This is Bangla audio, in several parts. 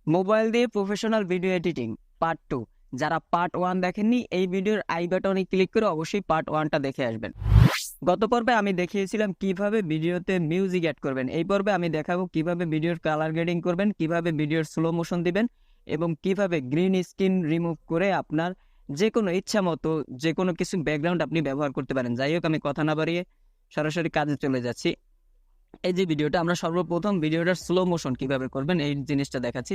মোবাইল দিয়ে প্রফেশনাল ভিডিও এডিটিং পার্ট 2। যারা পার্ট 1 দেখেননি, এই ভিডিওর আই বাটনে ক্লিক করে অবশ্যই পার্ট 1টা দেখে আসবেন। গত পর্বে আমি দেখিয়েছিলাম কিভাবে ভিডিওতে মিউজিক অ্যাড করবেন। এই পর্বে আমি দেখাবো কিভাবে ভিডিওর কালার গ্রেডিং করবেন, কিভাবে ভিডিওর স্লো মোশন দিবেন এবং কিভাবে গ্রিন স্ক্রিন রিমুভ করে আপনার যে কোনো ইচ্ছা মতো যে কোনো কিছু ব্যাকগ্রাউন্ড আপনি ব্যবহার করতে পারেন। যাই হোক, আমি কথা না বাড়িয়ে সরাসরি কাজে চলে যাচ্ছি। এই যে ভিডিওটা, আমরা সর্বপ্রথম ভিডিওটার স্লো মোশন কিভাবে করবেন এই জিনিসটা দেখাচ্ছি।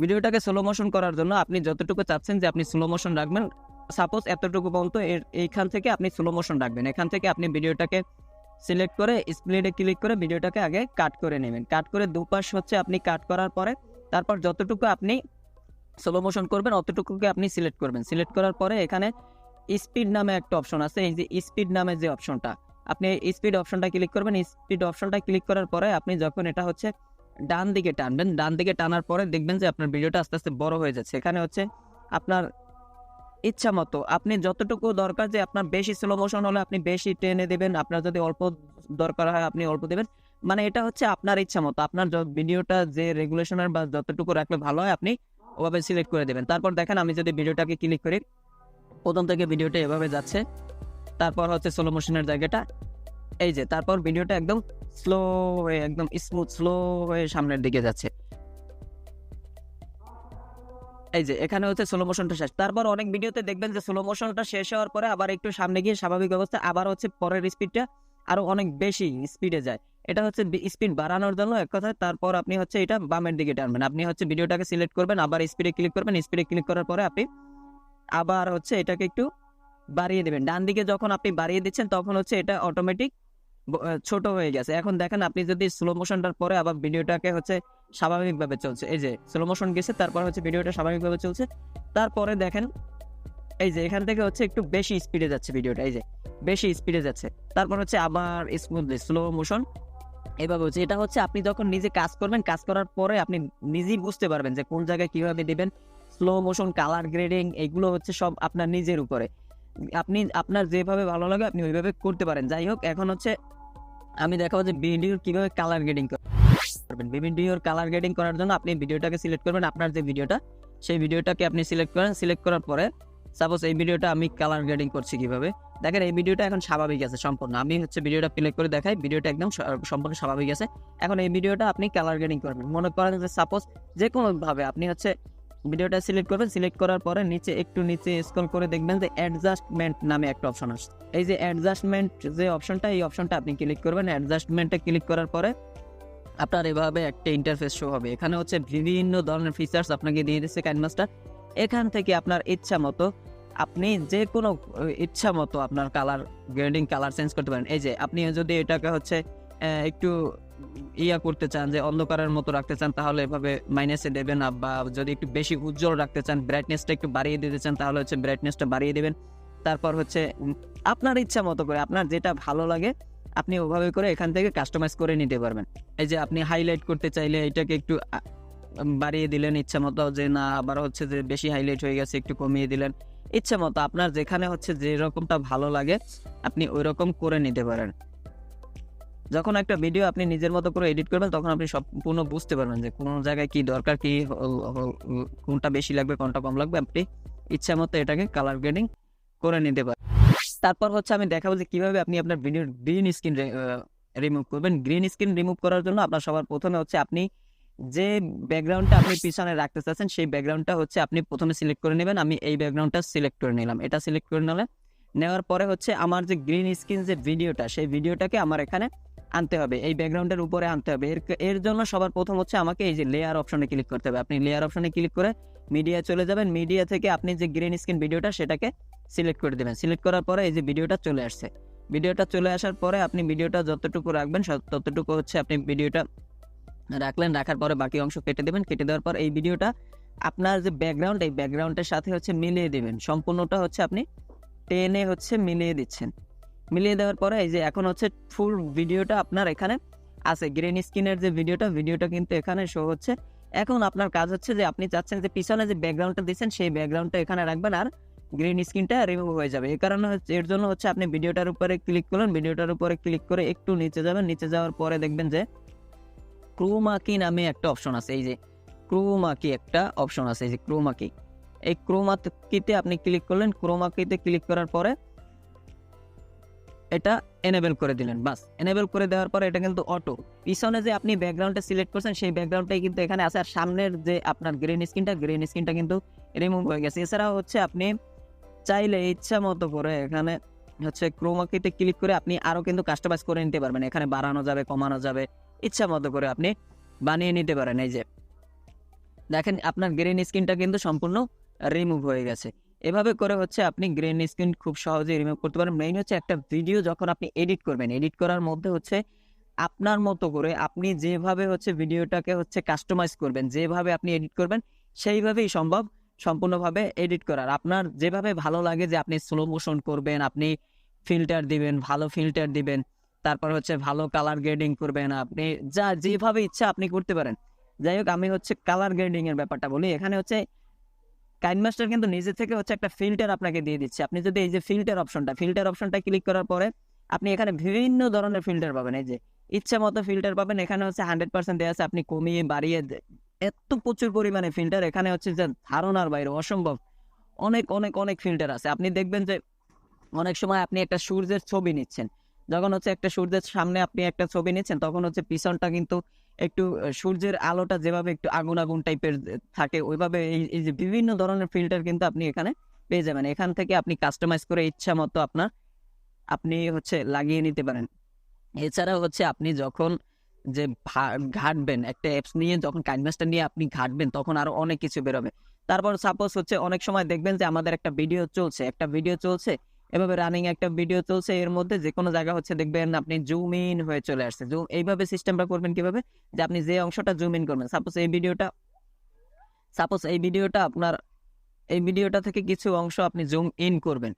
ভিডিওটাকে স্লো মোশন করার জন্য আপনি যতটুকু চাচ্ছেন যে আপনি স্লো মোশন রাখবেন, সাপোজ এতটুকু পর্যন্ত এইখান থেকে আপনি স্লো মোশন রাখবেন। এখান থেকে আপনি ভিডিওটাকে সিলেক্ট করে স্প্লিটে ক্লিক করে ভিডিওটাকে আগে কাট করে নেবেন। কাট করে দুপাশ হচ্ছে আপনি কাট করার পরে তারপর যতটুকু আপনি স্লো মোশন করবেন অতটুকুকে আপনি সিলেক্ট করবেন। সিলেক্ট করার পরে এখানে স্পিড নামে একটা অপশন আছে, এই যে স্পিড নামে যে অপশনটা, আপনি স্পিড অপশনটা ক্লিক করবেন। স্পিড অপশনটা ক্লিক করার পরে আপনি যখন এটা হচ্ছে ডান দিকে টানবেন, ডান দিকে টানার পরে দেখবেন যে আপনার ভিডিওটা আস্তে আস্তে বড় হয়ে যাচ্ছে। এখানে হচ্ছে আপনার ইচ্ছা মতো আপনি যতটুকু দরকার, যে আপনার বেশি স্লো মোশন হলে আপনি বেশি টেনে দেবেন, আপনার যদি অল্প দরকার হয় আপনি অল্প দেবেন। মানে এটা হচ্ছে আপনার ইচ্ছা মতো, আপনার ভিডিওটা যে রেগুলেশনের বা যতটুকু রাখলে ভালো হয় আপনি ওভাবে সিলেক্ট করে দেবেন। তারপর দেখেন আমি যদি ভিডিওটাকে ক্লিক করি, প্রথম থেকে ভিডিওটা এভাবে যাচ্ছে। তারপর হচ্ছে স্লো মোশনের জায়গাটা, এই যে তারপর ভিডিওটা একদম স্লো হয়ে একদম স্মুথ স্লো হয়ে সামনের দিকে যাচ্ছে। এই যে এখানে হচ্ছে স্লো মোশনটা শেষ। তারপর অনেক ভিডিওতে দেখবেন যে স্লো মোশনটা শেষ হওয়ার পরে আবার একটু সামনে গিয়ে স্বাভাবিক অবস্থা আবার হচ্ছে পরের স্পিডটা আরো অনেক বেশি স্পিডে যায়। এটা হচ্ছে স্পিড বাড়ানোর জন্য এক কথায়। তারপর আপনি হচ্ছে এটা বামের দিকে টানবেন, আপনি হচ্ছে ভিডিওটাকে সিলেক্ট করবেন, আবার স্পিডে ক্লিক করবেন। স্পিডে ক্লিক করার পরে আপনি আবার হচ্ছে এটাকে একটু বাড়িয়ে দেবেন। ডান দিকে যখন আপনি বাড়িয়ে দিচ্ছেন তখন হচ্ছে এটা অটোমেটিক ছোট হয়ে গেছে। এখন দেখেন আপনি যদি স্লো মোশনটার পরে আবার ভিডিওটাকে হচ্ছে স্বাভাবিকভাবে চলছে, এই যে স্লো মোশন গেছে তারপর হচ্ছে ভিডিওটা স্বাভাবিকভাবে চলছে। তারপরে দেখেন এই যে এখান থেকে হচ্ছে একটু বেশি স্পিডে যাচ্ছে ভিডিওটা, এই যে বেশি স্পিডে যাচ্ছে। তারপর হচ্ছে আবার স্মুথলি স্লো মোশন এভাবে হচ্ছে। এটা হচ্ছে আপনি যখন নিজে কাজ করবেন, কাজ করার পরে আপনি নিজেই বুঝতে পারবেন যে কোন জায়গায় কিভাবে দিবেন। স্লো মোশন, কালার গ্রেডিং এগুলো হচ্ছে সব আপনার নিজের উপরে, আপনি আপনার যেভাবে ভালো লাগে আপনি ওইভাবে করতে পারেন। যাই হোক, এখন হচ্ছে আমি দেখাবো যে ভিডিওর কিভাবে কালার গ্রেডিং করবেন। ভিডিওর কালার গ্রেডিং করার জন্য আপনি ভিডিওটাকে সিলেক্ট করবেন, আপনার যে ভিডিওটা সেই ভিডিওটাকে আপনি সিলেক্ট করেন। সিলেক্ট করার পরে সাপোজ এই ভিডিওটা আমি কালার গ্রেডিং করছি কিভাবে, দেখেন এই ভিডিওটা এখন স্বাভাবিক আছে সম্পূর্ণ। আমি হচ্ছে ভিডিওটা প্লে করে দেখাই, ভিডিওটা একদম সম্পূর্ণ স্বাভাবিক আছে। এখন এই ভিডিওটা আপনি কালার গ্রেডিং করবেন। মনে করেন যে সাপোজ যে কোনো ভাবে আপনি হচ্ছে ভিডিওটা সিলেক্ট করবেন। সিলেক্ট করার পরে নিচে একটু নিচে স্ক্রল করে দেখবেন যে অ্যাডজাস্টমেন্ট নামে একটা অপশন আসছে। এই যে অ্যাডজাস্টমেন্ট যে অপশনটা, এই অপশনটা আপনি ক্লিক করবেন। অ্যাডজাস্টমেন্টে ক্লিক করার পরে আপনার এভাবে একটা ইন্টারফেস শো হবে। এখানে হচ্ছে বিভিন্ন ধরনের ফিচার্স আপনাকে দিয়ে দিচ্ছে কাইনমাস্টার। এখান থেকে আপনার ইচ্ছা মতো আপনি যে কোনো ইচ্ছা মতো আপনার কালার গ্রেডিং, কালার চেঞ্জ করতে পারেন। এই যে আপনি যদি এটাকে হচ্ছে একটু করতে চান, যে অন্ধকারের মতো রাখতে চান, তাহলে এভাবে মাইনাসে দেবেন। বা যদি একটু বেশি উজ্জ্বল রাখতে চান, ব্রাইটনেসটা একটু বাড়িয়ে দিতে চান, তাহলে হচ্ছে ব্রাইটনেসটা বাড়িয়ে দেবেন। তারপর হচ্ছে আপনার ইচ্ছা মতো করে আপনার যেটা ভালো লাগে আপনি ওভাবে করে এখান থেকে কাস্টমাইজ করে নিতে পারবেন। এই যে আপনি হাইলাইট করতে চাইলে এটাকে একটু বাড়িয়ে দিলেন ইচ্ছা মতো, যে না আবার হচ্ছে যে বেশি হাইলাইট হয়ে গেছে একটু কমিয়ে দিলেন। ইচ্ছা মতো আপনার যেখানে হচ্ছে যে রকমটা ভালো লাগে আপনি ওই রকম করে নিতে পারেন। যখন একটা ভিডিও আপনি নিজের মতো করে এডিট করবেন তখন আপনি সম্পূর্ণ বুঝতে পারবেন যে কোন জায়গায় কি দরকার, কি কোনটা বেশি লাগবে কোনটা কম লাগবে। আপনি ইচ্ছা মতো এটাকে কালার গ্রেডিং করে নিতে পারেন। তারপর হচ্ছে আমি দেখাবো যে কিভাবে আপনি আপনার ভিডিওর গ্রিন স্ক্রিন রিমুভ করবেন। গ্রিন স্ক্রিন রিমুভ করার জন্য আপনার সবার প্রথমে হচ্ছে আপনি যে ব্যাকগ্রাউন্ডটা আপনি পিছনে রাখতে চাচ্ছেন সেই ব্যাকগ্রাউন্ডটা হচ্ছে আপনি প্রথমে সিলেক্ট করে নেবেন। আমি এই ব্যাকগ্রাউন্ডটা সিলেক্ট করে নিলাম। এটা সিলেক্ট করে নেওয়ার পরে হচ্ছে আমার যে গ্রিন স্ক্রিন যে ভিডিওটা, সেই ভিডিওটাকে আমার এখানে আনতে হবে, এই ব্যাকগ্রাউন্ডের উপরে আনতে হবে। এর জন্য সবার প্রথম হচ্ছে আমাকে এই যে লেয়ার অপশনে ক্লিক করতে হবে। আপনি লেয়ার অপশনে ক্লিক করে মিডিয়া চলে যাবেন। মিডিয়া থেকে আপনি যে গ্রিন স্ক্রিন ভিডিওটা সেটাকে সিলেক্ট করে দেবেন। সিলেক্ট করার পরে এই যে ভিডিওটা চলে আসছে। ভিডিওটা চলে আসার পরে আপনি ভিডিওটা যতটুকু রাখবেন ততটুকু হচ্ছে আপনি ভিডিওটা রাখলেন। রাখার পরে বাকি অংশ কেটে দেবেন। কেটে দেওয়ার পর এই ভিডিওটা আপনার যে ব্যাকগ্রাউন্ড, এই ব্যাকগ্রাউন্ডের সাথে হচ্ছে মিলিয়ে দেবেন। সম্পূর্ণটা হচ্ছে আপনি টেনে হচ্ছে মিলিয়ে দিচ্ছেন। মিলিয়ে দেওয়ার পরে এই যে এখন হচ্ছে ফুল ভিডিওটা আপনার এখানে আছে। গ্রিন স্ক্রিনের যে ভিডিওটা কিন্তু এখানে শো হচ্ছে। এখন আপনার কাজ হচ্ছে যে আপনি চাচ্ছেন যে পিছনে যে ব্যাকগ্রাউন্ডটা দিচ্ছেন সেই ব্যাকগ্রাউন্ডটা এখানে রাখবেন আর গ্রিন স্ক্রিনটা রিমুভ হয়ে যাবে। এই কারণে এর জন্য হচ্ছে আপনি ভিডিওটার উপরে ক্লিক করলেন। ভিডিওটার উপরে ক্লিক করে একটু নিচে যাবেন। নিচে যাওয়ার পরে দেখবেন যে ক্রোমা কি নামে একটা অপশন আছে। এই যে ক্রোমা কি একটা অপশন আছে, এই যে ক্রোমা কি, এই ক্রোমা কিতে আপনি ক্লিক করলেন। ক্রোমা কিতে ক্লিক করার পরে এটা এনেবল করে দিলেন। বাস এনেবল করে দেওয়ার পরে এটা কিন্তু অটো, পিছনে যে আপনি ব্যাকগ্রাউন্ডটা সিলেক্ট করছেন সেই ব্যাকগ্রাউন্ডটাই কিন্তু এখানে আছে, আর সামনের যে আপনার গ্রিন স্ক্রিনটা কিন্তু রিমুভ হয়ে গেছে। এছাড়াও হচ্ছে আপনি চাইলে ইচ্ছা মতো করে এখানে হচ্ছে ক্রোমা কিতে ক্লিক করে আপনি আরো কিন্তু কাস্টমাইজ করে নিতে পারবেন। এখানে বাড়ানো যাবে, কমানো যাবে, ইচ্ছা মতো করে আপনি বানিয়ে নিতে পারেন। এই যে দেখেন আপনার গ্রিন স্ক্রিনটা কিন্তু সম্পূর্ণ রিমুভ হয়ে গেছে। এভাবে করে হচ্ছে আপনি গ্রিন স্ক্রিন খুব সহজেই রিমুভ করতে পারেন। মেইন হচ্ছে একটা ভিডিও যখন আপনি এডিট করবেন, এডিট করার মধ্যে হচ্ছে আপনার মতো করে আপনি যেভাবে হচ্ছে ভিডিওটাকে হচ্ছে কাস্টমাইজ করবেন, যেভাবে আপনি এডিট করবেন সেইভাবেই সম্ভব সম্পূর্ণভাবে এডিট করার। আপনার যেভাবে ভালো লাগে যে আপনি স্লো মোশন করবেন, আপনি ফিল্টার দিবেন, ভালো ফিল্টার দিবেন, তারপর হচ্ছে ভালো কালার গ্রেডিং করবেন, আপনি যা যেভাবে ইচ্ছা আপনি করতে পারেন। যাই হোক, আমি হচ্ছে কালার গ্রেডিং এর ব্যাপারটা বলি। এখানে হচ্ছে কাইনমাস্টার কিন্তু নিজে থেকে হচ্ছে একটা ফিল্টার আপনাকে দিয়ে দিচ্ছে। আপনি যদি এই যে ফিল্টার অপশনটা ক্লিক করার পরে আপনি এখানে বিভিন্ন ধরনের ফিল্টার পাবেন। এই যে ইচ্ছা মতো ফিল্টার পাবেন। এখানে হচ্ছে 100% দেওয়া আছে, আপনি কমিয়ে বাড়িয়ে এত প্রচুর পরিমাণে ফিল্টার এখানে হচ্ছে যে ধারণার বাইরে, অসম্ভব অনেক অনেক অনেক ফিল্টার আছে। আপনি দেখবেন যে অনেক সময় আপনি একটা সূর্যের ছবি নিচ্ছেন, যখন হচ্ছে একটা সূর্যের সামনে আপনি একটা ছবি নিচ্ছেন তখন হচ্ছে পিছনটা কিন্তু একটু সূর্যের আলোটা যেভাবে একটু আগুন আগুন টাইপের থাকে, ওইভাবে এই যে বিভিন্ন ধরনের ফিল্টার কিন্তু আপনি এখানে পেয়ে যাবেন। এখান থেকে আপনি কাস্টমাইজ করে ইচ্ছা মতো আপনি হচ্ছে লাগিয়ে নিতে পারেন। এছাড়াও হচ্ছে আপনি যখন যে ঘাটবেন একটা অ্যাপস নিয়ে, যখন কাইনমাস্টার নিয়ে আপনি ঘাটবেন তখন আরো অনেক কিছু বেরোবে। তারপর সাপোজ হচ্ছে অনেক সময় দেখবেন যে আমাদের একটা ভিডিও চলছে এভাবে রানিং একটা ভিডিও চলছে, এর মধ্যে যে কোনো জায়গা হচ্ছে দেখবেন আপনি জুম ইন হয়ে চলে আসছে। এইভাবে সিস্টেমটা করবেন কিভাবে, যে আপনি যে অংশটা জুম ইন করবেন, সাপোজ এই ভিডিওটা আপনার এই ভিডিওটা থেকে কিছু অংশ আপনি জুম ইন করবেন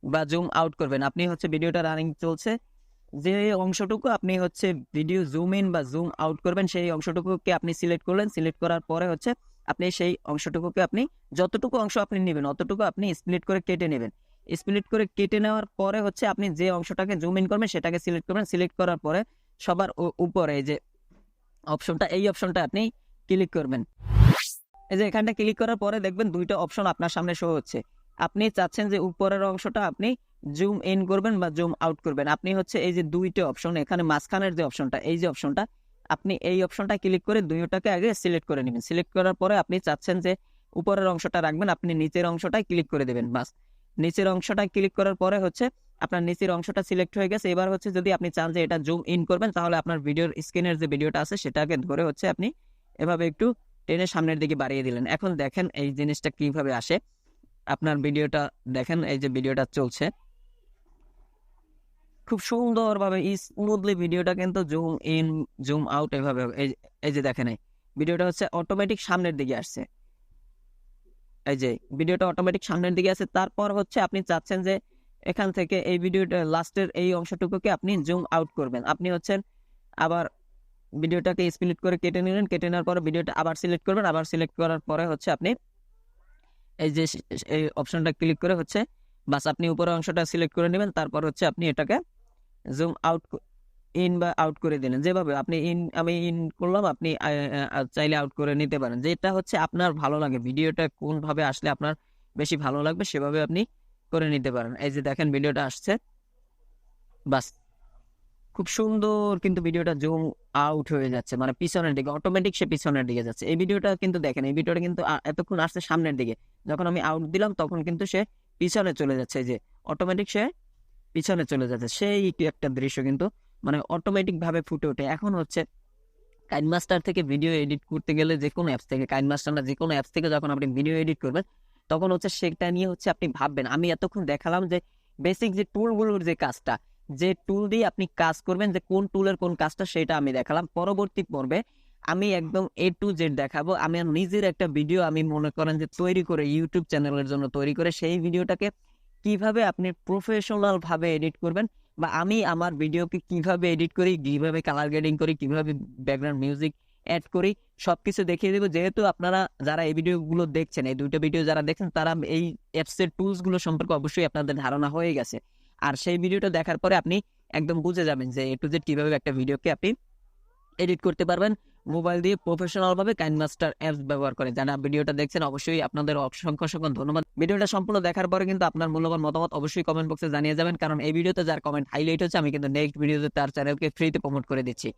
বা জুম আউট করবেন। আপনি হচ্ছে ভিডিওটা রানিং চলছে, যে অংশটুকু আপনি হচ্ছে ভিডিও জুম ইন বা জুম আউট করবেন সেই অংশটুকুকে আপনি সিলেক্ট করলেন। সিলেক্ট করার পরে হচ্ছে আপনি সেই অংশটুকুকে আপনি যতটুকু অংশ আপনি নেবেন অতটুকু আপনি স্প্লিট করে কেটে নেবেন। স্প্লিট করে কেটে নেওয়ার পরে হচ্ছে আপনি যে অংশটাকে জুম ইন করবেন সেটাকে সিলেক্ট করবেন। সিলেক্ট করার পরে সবার উপরে এই যে এই অপশনটা আপনি ক্লিক করবেন। এই যে এখানটা ক্লিক করার পরে দেখবেন দুইটা অপশন আপনার সামনে শো হচ্ছে। আপনি চাচ্ছেন যে উপরের অংশটা আপনি জুম ইন করবেন বা জুম আউট করবেন। আপনি হচ্ছে এই যে দুইটা অপশন, এখানে মাঝখানের যে অপশনটা, এই যে অপশনটা, আপনি এই অপশনটা ক্লিক করে দুইটাকে আগে সিলেক্ট করে নেবেন। সিলেক্ট করার পরে আপনি চাচ্ছেন যে উপরের অংশটা রাখবেন, আপনি নিচের অংশটাই ক্লিক করে দেবেন। বাস নিচের অংশটা ক্লিক করার পরে হচ্ছে আপনার নিচের অংশটা সিলেক্ট হয়ে গেছে। এবার হচ্ছে যদি আপনি চান যে এটা জুম ইন করবেন তাহলে আপনার ভিডিওর স্ক্রিনের যে ভিডিওটা আছে সেটাকে ধরে হচ্ছে আপনি এভাবে একটু টেনে সামনের দিকে বাড়িয়ে দিলেন। এখন দেখেন এই জিনিসটা কিভাবে আসে। আপনার ভিডিওটা দেখেন, এই যে ভিডিওটা চলছে খুব সুন্দরভাবে স্মুথলি ভিডিওটা কিন্তু জুম ইন জুম আউট এভাবে এই যে দেখেন এই ভিডিওটা হচ্ছে অটোমেটিক সামনের দিকে আসছে। এই যে ভিডিওটা অটোমেটিক সামনের দিকে আছে। তারপর হচ্ছে আপনি চাচ্ছেন যে এখান থেকে এই ভিডিওটা লাস্টের এই অংশটুকুকে আপনি জুম আউট করবেন। আপনি হচ্ছেন আবার ভিডিওটাকে স্প্লিট করে কেটে নিলেন। কেটে নেওয়ার পরে ভিডিওটা আবার সিলেক্ট করবেন। আবার সিলেক্ট করার পরে হচ্ছে আপনি এই যে এই অপশনটা ক্লিক করে হচ্ছে বাস আপনি উপরের অংশটা সিলেক্ট করে নেবেন। তারপর হচ্ছে আপনি এটাকে জুম আউট ইন বা আউট করে দিলেন। যেভাবে আপনি আমি ইন করলাম, আপনি চাইলে আউট করে নিতে পারেন। যেটা হচ্ছে আপনার ভালো লাগে, ভিডিওটা কোন ভাবে আসলে আপনার বেশি ভালো লাগবে সেভাবে আপনি করে নিতে পারেন। এই যে দেখেন ভিডিওটা আসছে, বাস খুব সুন্দর কিন্তু ভিডিওটা জুম আউট হয়ে যাচ্ছে, মানে পিছনের দিকে অটোমেটিক সে পিছনের দিকে যাচ্ছে। এই ভিডিওটা কিন্তু দেখেন, এই ভিডিওটা কিন্তু এতক্ষণ আসছে সামনের দিকে, যখন আমি আউট দিলাম তখন কিন্তু সে পিছনে চলে যাচ্ছে। এই যে অটোমেটিক সে পিছনে চলে যাচ্ছে। সেই একটা দৃশ্য কিন্তু মানে অটোমেটিক ভাবে ফুটে ওঠে। এখন হচ্ছে কাইনমাস্টার থেকে ভিডিও এডিট করতে গেলে যে কোনো অ্যাপস থেকে, কাইনমাস্টার না যে কোনো অ্যাপস থেকে যখন আপনি ভিডিও এডিট করবেন তখন হচ্ছে সেটা নিয়ে হচ্ছে আপনি ভাববেন। আমি এতক্ষণ দেখালাম যে বেসিক যে টুলগুলোর যে কাজটা, যে টুল দিয়ে আপনি কাজ করবেন, যে কোন টুলের কোন কাজটা সেটা আমি দেখালাম। পরবর্তী পর্বে আমি একদম A to Z দেখাবো। আমি নিজের একটা ভিডিও আমি মনে করেন যে তৈরি করে ইউটিউব চ্যানেলের জন্য তৈরি করে সেই ভিডিওটাকে কিভাবে আপনি প্রফেশনাল ভাবে এডিট করবেন, বা আমি আমার ভিডিওকে কিভাবে এডিট করি, কিভাবে কালার গ্রেডিং করি, কিভাবে ব্যাকগ্রাউন্ড মিউজিক অ্যাড করি, সবকিছু দেখিয়ে দেবো। যেহেতু আপনারা যারা এই ভিডিওগুলো দেখছেন, এই দুটো ভিডিও যারা দেখছেন তারা এই অ্যাপসের টুলসগুলো সম্পর্কে অবশ্যই আপনাদের ধারণা হয়ে গেছে। আর সেই ভিডিওটা দেখার পরে আপনি একদম বুঝে যাবেন যে A to Z কিভাবে একটা ভিডিওকে আপনি এডিট করতে পারবেন মোবাইল দিয়ে প্রফেশনাল ভাবে কাইনমাস্টার অ্যাপস ব্যবহার করে। যারা ভিডিওটা দেখছেন অবশ্যই আপনাদের অসংখ্য অসংখ্য ধন্যবাদ। ভিডিওটা সম্পূর্ণ দেখার পরে কিন্তু আপনার মূল্যবান মতামত অবশ্যই কমেন্ট বক্সে জানিয়ে যাবেন, কারণ এই ভিডিওতে যার কমেন্ট হাইলাইট হচ্ছে আমি কিন্তু নেক্সট ভিডিওতে তার চ্যানেলকে ফ্রিতে প্রমোট করে দিচ্ছি।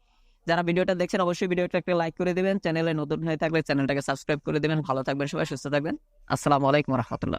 যারা ভিডিওটা দেখছেন অবশ্যই ভিডিওটা একটা লাইক করে দিবেন, চ্যানেলে নতুন হয়ে থাকলে চ্যানেলটাকে সাবস্ক্রাইব করে দিবেন। ভালো থাকবেন সবাই, সুস্থ থাকবেন। আসসালামু আলাইকুম রহমতুল্লাহ।